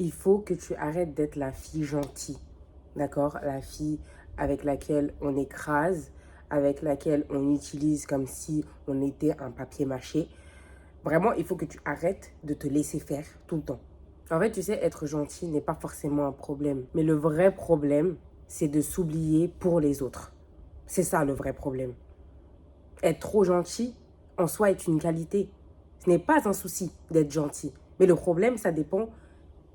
il faut que tu arrêtes d'être la fille gentille, d'accord? La fille avec laquelle on écrase, avec laquelle on utilise comme si on était un papier mâché. Vraiment, il faut que tu arrêtes de te laisser faire tout le temps. En fait, tu sais, être gentil n'est pas forcément un problème. Mais le vrai problème, c'est de s'oublier pour les autres. C'est ça le vrai problème. Être trop gentil, en soi, est une qualité. Ce n'est pas un souci d'être gentil. Mais le problème, ça dépend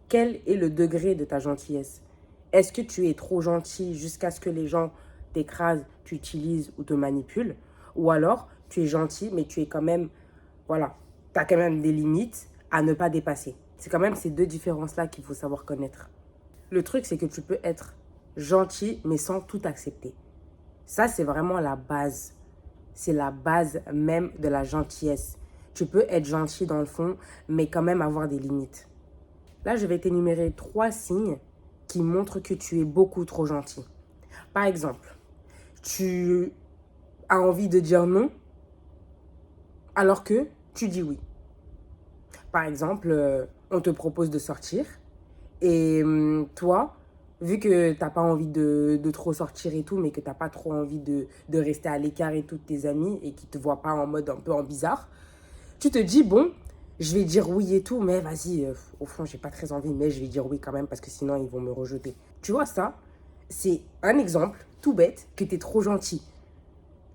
quel est le degré de ta gentillesse. Est-ce que tu es trop gentil jusqu'à ce que les gens t'écrasent, t'utilisent ou te manipulent? Ou alors, tu es gentil, mais tu es quand même, voilà, tu as quand même des limites à ne pas dépasser. C'est quand même ces deux différences-là qu'il faut savoir connaître. Le truc, c'est que tu peux être gentil, mais sans tout accepter. Ça, c'est vraiment la base. C'est la base même de la gentillesse. Tu peux être gentil dans le fond, mais quand même avoir des limites. Là, je vais t'énumérer 3 signes qui montrent que tu es beaucoup trop gentil. Par exemple, tu as envie de dire non alors que tu dis oui. Par exemple, on te propose de sortir et toi, vu que tu n'as pas envie de trop sortir et tout, mais que tu n'as pas trop envie de rester à l'écart et tout de tes amis et qui ne te voient pas en mode un peu en bizarre, tu te dis, bon, je vais dire oui et tout, mais vas-y, au fond, j'ai pas très envie, mais je vais dire oui quand même parce que sinon, ils vont me rejeter. Tu vois, ça, c'est un exemple tout bête que tu es trop gentil.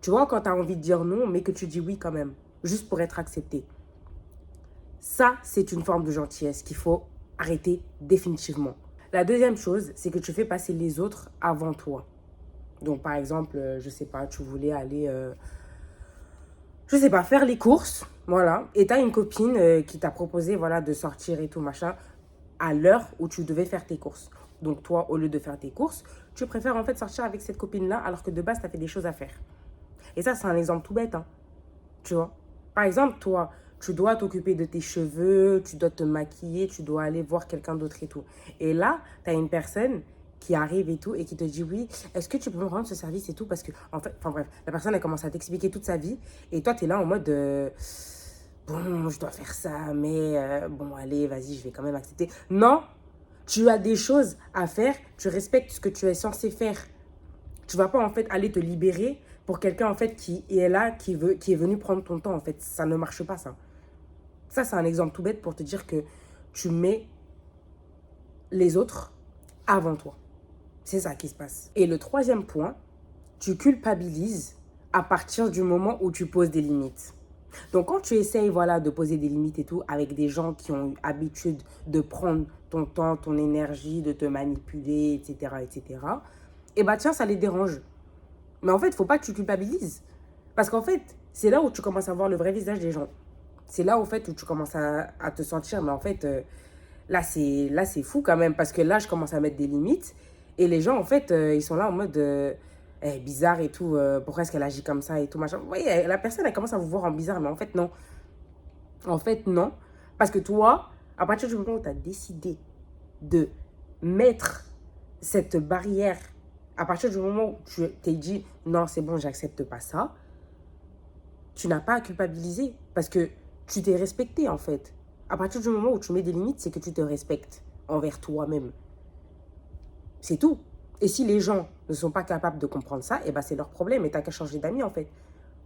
Tu vois, quand tu as envie de dire non, mais que tu dis oui quand même, juste pour être accepté. Ça, c'est une forme de gentillesse qu'il faut arrêter définitivement. La deuxième chose, c'est que tu fais passer les autres avant toi. Donc, par exemple, je sais pas, tu voulais aller je sais pas, faire les courses, voilà, et t'as une copine qui t'a proposé, voilà, de sortir et tout, machin, à l'heure où tu devais faire tes courses. Donc toi, au lieu de faire tes courses, tu préfères en fait sortir avec cette copine-là alors que de base, t'as fait des choses à faire. Et ça, c'est un exemple tout bête, hein, tu vois. Par exemple, toi, tu dois t'occuper de tes cheveux, tu dois te maquiller, tu dois aller voir quelqu'un d'autre et tout. Et là, t'as une personne qui arrive et tout et qui te dit oui, est-ce que tu peux me rendre ce service et tout parce que en fait, enfin bref, la personne elle commence à t'expliquer toute sa vie et toi tu es là en mode bon, je dois faire ça mais bon allez, vas-y, je vais quand même accepter. Non, tu as des choses à faire, tu respectes ce que tu es censé faire. Tu vas pas en fait aller te libérer pour quelqu'un en fait qui est là, qui est venu prendre ton temps en fait. Ça ne marche pas ça. Ça c'est un exemple tout bête pour te dire que tu mets les autres avant toi. C'est ça qui se passe. Et le troisième point, tu culpabilises à partir du moment où tu poses des limites. Donc quand tu essayes voilà, de poser des limites et tout avec des gens qui ont eu habitude de prendre ton temps, ton énergie, de te manipuler, etc., etc., et bah tiens, ça les dérange. Mais en fait, il ne faut pas que tu culpabilises. Parce qu'en fait, c'est là où tu commences à voir le vrai visage des gens. C'est là, au fait, où tu commences à te sentir, mais en fait, là, c'est fou quand même. Parce que là, je commence à mettre des limites. Et les gens, en fait, ils sont là en mode bizarre et tout. Pourquoi est-ce qu'elle agit comme ça et tout, machin. Vous voyez, la personne, elle commence à vous voir en bizarre. Mais en fait, non. En fait, non. Parce que toi, à partir du moment où tu as décidé de mettre cette barrière, à partir du moment où tu t'es dit non, c'est bon, j'accepte pas ça, tu n'as pas à culpabiliser parce que tu t'es respecté en fait. À partir du moment où tu mets des limites, c'est que tu te respectes envers toi-même. C'est tout. Et si les gens ne sont pas capables de comprendre ça, eh ben c'est leur problème et t'as qu'à changer d'amis en fait.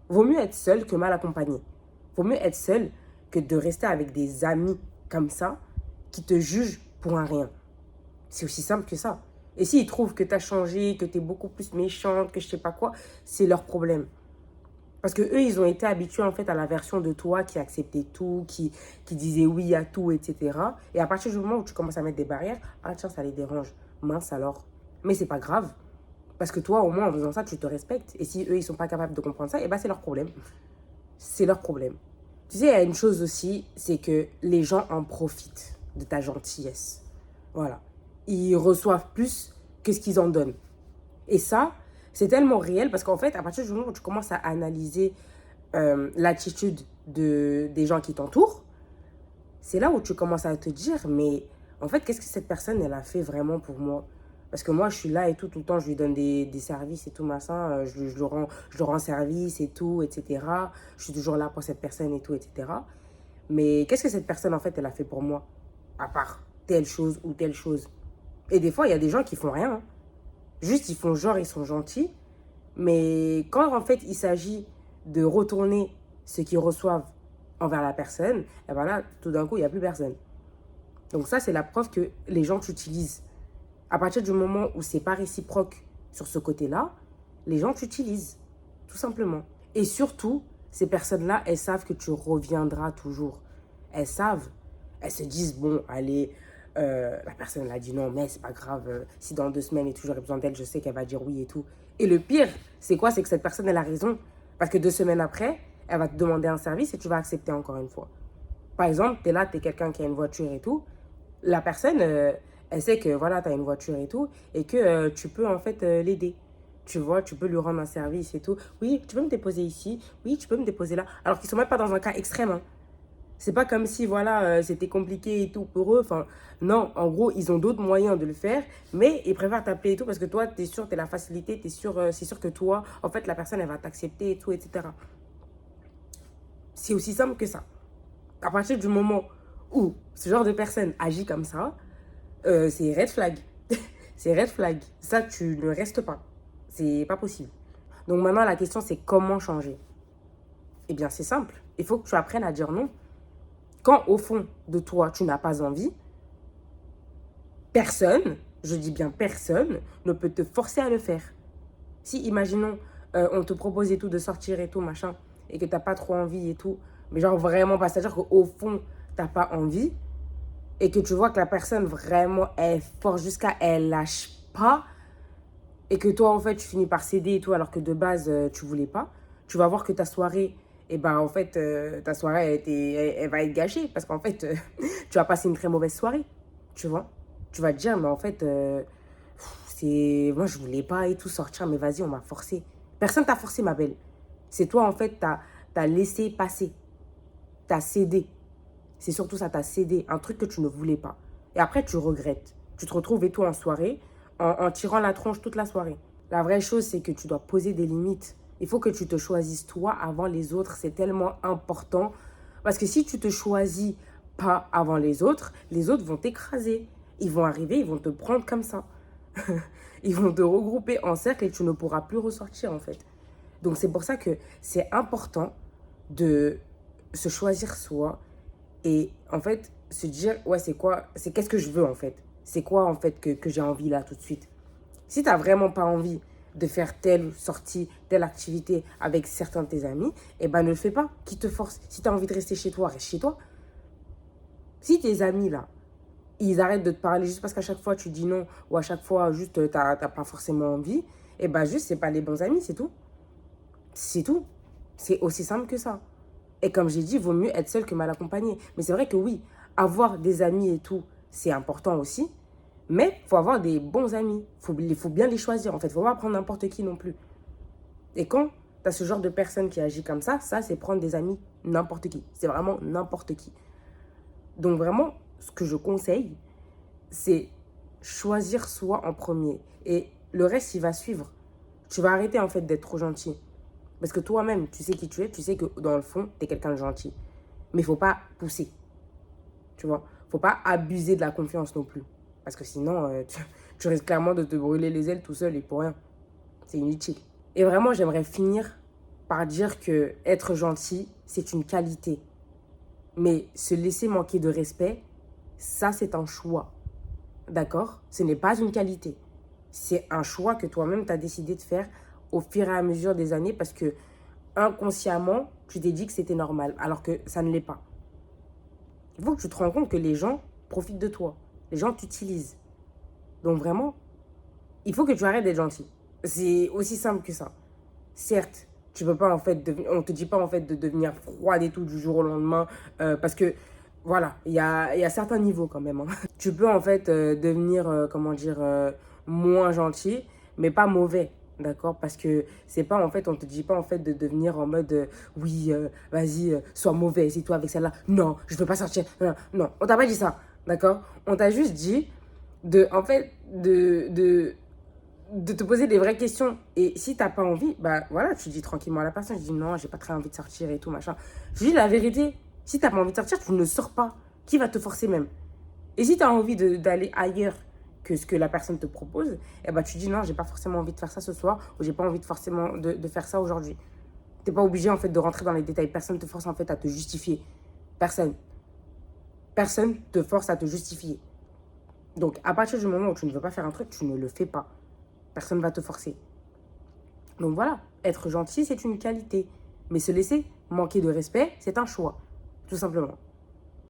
Vaut mieux être seul que mal accompagné. Vaut mieux être seul que de rester avec des amis comme ça qui te jugent pour un rien. C'est aussi simple que ça. Et s'ils trouvent que tu as changé, que tu es beaucoup plus méchante, que je sais pas quoi, c'est leur problème. Parce que eux, ils ont été habitués en fait à la version de toi qui acceptait tout, qui disait oui à tout, etc. Et à partir du moment où tu commences à mettre des barrières, ah tiens, ça les dérange. Mince alors. Mais c'est pas grave. Parce que toi, au moins, en faisant ça, tu te respectes. Et si eux, ils sont pas capables de comprendre ça, eh ben c'est leur problème. C'est leur problème. Tu sais, il y a une chose aussi, c'est que les gens en profitent de ta gentillesse. Voilà. Ils reçoivent plus que ce qu'ils en donnent. Et ça, c'est tellement réel parce qu'en fait, à partir du moment où tu commences à analyser l'attitude des gens qui t'entourent, c'est là où tu commences à te dire, mais en fait, qu'est-ce que cette personne, elle a fait vraiment pour moi? Parce que moi, je suis là et tout le temps, je lui donne des services et tout, machin, je le rends service et tout, etc. Je suis toujours là pour cette personne et tout, etc. Mais qu'est-ce que cette personne, en fait, elle a fait pour moi? À part telle chose ou telle chose. Et des fois, il y a des gens qui font rien. Hein. Juste, ils font genre, ils sont gentils. Mais quand en fait, il s'agit de retourner ce qu'ils reçoivent envers la personne, et ben là, tout d'un coup, il n'y a plus personne. Donc ça, c'est la preuve que les gens t'utilisent. À partir du moment où c'est pas réciproque sur ce côté-là, les gens t'utilisent, tout simplement. Et surtout, ces personnes-là, elles savent que tu reviendras toujours. Elles savent. Elles se disent, bon, allez, la personne elle a dit non, mais c'est pas grave. Si dans 2 semaines, il y a toujours besoin d'elle, je sais qu'elle va dire oui et tout. Et le pire, c'est quoi? C'est que cette personne, elle a raison. Parce que 2 semaines après, elle va te demander un service et tu vas accepter encore une fois. Par exemple, tu es là, tu es quelqu'un qui a une voiture et tout. La personne, elle sait que voilà, tu as une voiture et tout, et que tu peux en fait l'aider. Tu vois, tu peux lui rendre un service et tout. Oui, tu peux me déposer ici. Oui, tu peux me déposer là. Alors qu'ils ne sont même pas dans un cas extrême. Hein. C'est pas comme si voilà, c'était compliqué et tout pour eux. Enfin, non, en gros, ils ont d'autres moyens de le faire, mais ils préfèrent t'appeler et tout parce que toi, tu es sûr, tu es la facilité, tu es sûr, c'est sûr que toi, en fait, la personne, elle va t'accepter et tout, etc. C'est aussi simple que ça. À partir du moment où ce genre de personne agit comme ça, c'est red flag. C'est red flag. Ça, tu ne restes pas. C'est pas possible. Donc maintenant, la question, c'est comment changer? Eh bien, c'est simple. Il faut que tu apprennes à dire non. Quand, au fond de toi, tu n'as pas envie, personne, je dis bien personne, ne peut te forcer à le faire. Si, imaginons, on te propose et tout de sortir et tout, machin, et que tu n'as pas trop envie et tout, mais genre vraiment pas, c'est-à-dire qu'au fond, tu n'as pas envie, et que tu vois que la personne vraiment est forte jusqu'à elle lâche pas, et que toi, en fait, tu finis par céder et tout, alors que de base, tu voulais pas, tu vas voir que ta soirée, et ben en fait, ta soirée, elle va être gâchée, parce qu'en fait, tu vas passer une très mauvaise soirée, tu vois. Tu vas te dire, mais en fait, moi, je voulais pas et tout sortir, mais vas-y, on m'a forcé. Personne t'a forcé, ma belle. C'est toi, en fait, t'as laissé passer, t'as cédé. C'est surtout ça, t'as cédé, un truc que tu ne voulais pas. Et après, tu regrettes. Tu te retrouves et tout en soirée, en tirant la tronche toute la soirée. La vraie chose, c'est que tu dois poser des limites. Il faut que tu te choisisses toi avant les autres. C'est tellement important. Parce que si tu te choisis pas avant les autres vont t'écraser. Ils vont arriver, ils vont te prendre comme ça. Ils vont te regrouper en cercle et tu ne pourras plus ressortir en fait. Donc c'est pour ça que c'est important de se choisir soi et en fait se dire ouais c'est quoi, c'est qu'est-ce que je veux en fait. C'est quoi en fait que j'ai envie là tout de suite. Si tu n'as vraiment pas envie de faire telle sortie, telle activité avec certains de tes amis, eh ben ne le fais pas. Qui te force? Si tu as envie de rester chez toi, reste chez toi. Si tes amis là, ils arrêtent de te parler juste parce qu'à chaque fois tu dis non ou à chaque fois juste t'as pas forcément envie, et ben juste c'est pas les bons amis, c'est tout. C'est tout. C'est aussi simple que ça. Et comme j'ai dit, il vaut mieux être seul que mal accompagné. Mais c'est vrai que oui, avoir des amis et tout, c'est important aussi. Mais il faut avoir des bons amis. Il faut bien les choisir en fait. Il ne faut pas prendre n'importe qui non plus. Et quand tu as ce genre de personne qui agit comme ça c'est prendre des amis n'importe qui. C'est vraiment n'importe qui. Donc vraiment, ce que je conseille, c'est choisir soi en premier. Et le reste, il va suivre. Tu vas arrêter en fait d'être trop gentil. Parce que toi-même, tu sais qui tu es, tu sais que dans le fond, tu es quelqu'un de gentil. Mais il ne faut pas pousser. Tu vois, il ne faut pas abuser de la confiance non plus. Parce que sinon, tu risques clairement de te brûler les ailes tout seul et pour rien. C'est inutile. Et vraiment, j'aimerais finir par dire que être gentil, c'est une qualité. Mais se laisser manquer de respect, ça, c'est un choix. D'accord? Ce n'est pas une qualité. C'est un choix que toi-même, tu as décidé de faire au fur et à mesure des années parce que inconsciemment, tu t'es dit que c'était normal, alors que ça ne l'est pas. Il faut que tu te rends compte que les gens profitent de toi. Les gens t'utilisent. Donc vraiment, il faut que tu arrêtes d'être gentil. C'est aussi simple que ça. Certes, tu peux pas en fait, on te dit pas en fait de devenir froide et tout du jour au lendemain parce que voilà, il y a certains niveaux quand même. Hein. Tu peux en fait devenir, comment dire, moins gentil, mais pas mauvais. D'accord? Parce que c'est pas en fait, on te dit pas en fait de devenir en mode oui, vas-y, sois mauvais, c'est toi avec celle-là. Non, je veux pas sortir. Non, non, on t'a pas dit ça. D'accord? On t'a juste dit en fait, de te poser des vraies questions. Et si t'as pas envie, bah voilà, tu dis tranquillement à la personne, je dis non, j'ai pas très envie de sortir et tout, machin. Je dis la vérité, si t'as pas envie de sortir, tu ne sors pas. Qui va te forcer même? Et si tu as envie d'aller ailleurs que ce que la personne te propose, eh ben, tu dis non, j'ai pas forcément envie de faire ça ce soir ou j'ai pas envie forcément de faire ça aujourd'hui. Tu n'es pas obligé en fait de rentrer dans les détails. Personne ne te force en fait à te justifier. Personne. Personne te force à te justifier. Donc, à partir du moment où tu ne veux pas faire un truc, tu ne le fais pas. Personne ne va te forcer. Donc voilà, être gentil, c'est une qualité. Mais se laisser manquer de respect, c'est un choix. Tout simplement.